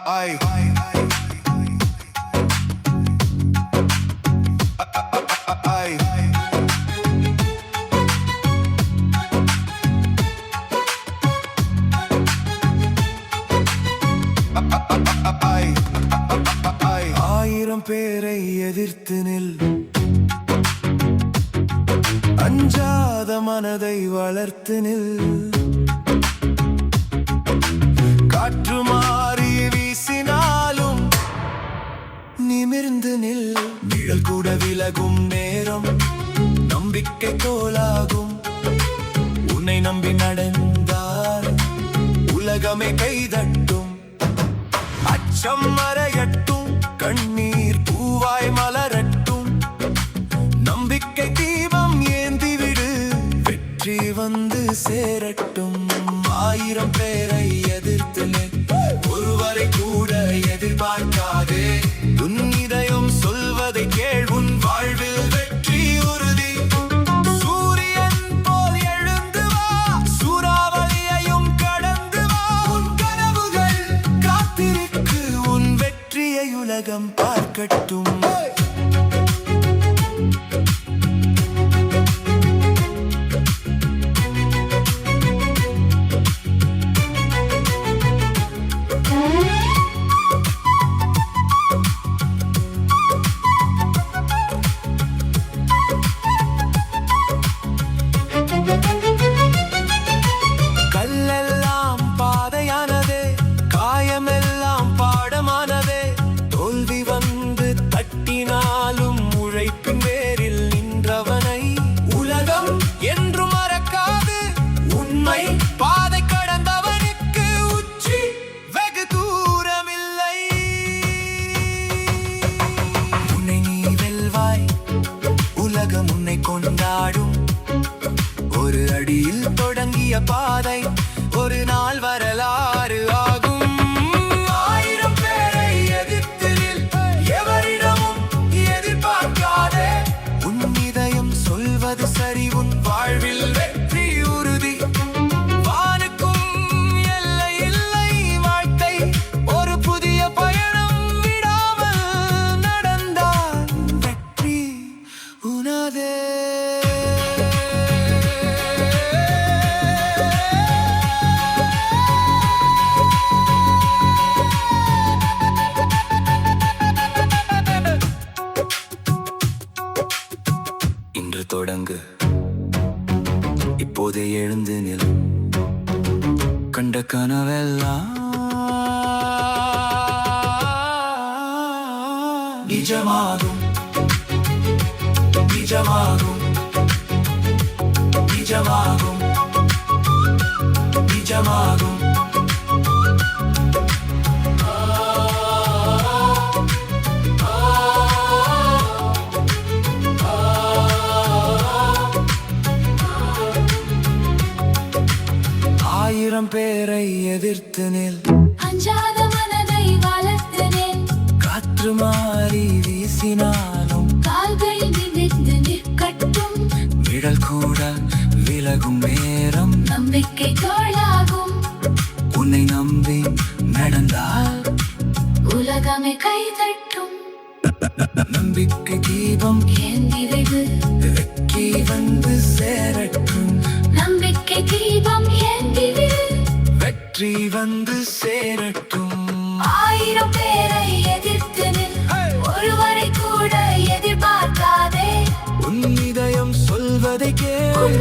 ஆயிரம் பேரை எதிர்த்து நில், அஞ்சாத மனதை வளர்த்து நில். காற்று மாறி வீசினாலும் நிமிர்ந்து நில். நிழல் கூட விலகும் நேரம் நம்பிக்கை தோலாகும். உன்னை நம்பி நடந்தால் உலகமே கைதட்டும். அச்சம் மறையட்டும், கண்ணீர் பூவாய் மலரட்டும். நம்பிக்கை தீபம் ஏந்திவிடு, வெற்றி வந்து சேரட்டும். ஆயிரம் பேரை எதிர்த்து ஒருவரை கூட எதிர்பார்க்காதே. உன் இதயம் சொல்வதை கேள், உன் வாழ்வில் வெற்றி உறுதி. சூரியன் போல் எழுந்து வா, சூறாவளியையும் கடந்து வா. உன் கனவுகள் காத்திருக்கு, உன் வெற்றியை உலகம் பார்க்கட்டும். கல்லெல்லாம் பாதையானதே, காயமெல்லாம் பாடமானதே. தோல்வி வந்து தட்டினாலும் உழைப்பின் வேரில் நின்றவனை உலகம் என்று மறக்காது. உண்மை பாதை கடந்தவனுக்கு உச்சி வெகு தூரமில்லை. உன்னை நீ வெல்வாய், உலகம் உன்னை கொண்டாடும். ஒரு அடியில் தொடங்கிய பாதை ஒரு நாள் வரலாறு ஆகும். ஆயிரம் பேரை எதிர்த்து நில், எவரிடமும் எதிர்பார்க்காதே. உன் இதயம் சொல்வது சரி, உன் வாழ்வில் வெற்றி உறுதி. வானுக்கும் எல்லை இல்லை, வாழ்க்கை ஒரு புதிய பயணம். விடாமல் நடந்தால் வெற்றி உனதே. இன்று தொடங்கு, இப்போதே எழுந்து நில். கண்ட கனவெல்லாம் நிஜமாகும், நிஜமாகும், நிஜமாகும், நிஜமாகும். ஆயிரம் பேரை எதிர்த்து நில், அஞ்சாத மனதை வளர்த்து நில். காற்று மாறி வீசினாலும் கால்கள் நிமிர்ந்து நிற்கட்டும். நிழல் கூட விலகும் நேரம் நம்பிக்கை தோளாகும். உன்னை நம்பி நடந்தால் உலகமே கைதட்டும். நம்பிக்கை தீபம் ஏந்திவிடு, வெற்றி வந்து சேரட்டும். நம்பிக்கை தீபம் ஏந்திவிடு, வெற்றி வந்து சேரட்டும். ஆயிரம் பேரை எதிர்த்து நில், ஒருவரை கூட எதிர்பார்க்காதே. உன் இதயம் சொல்வதை கேள்,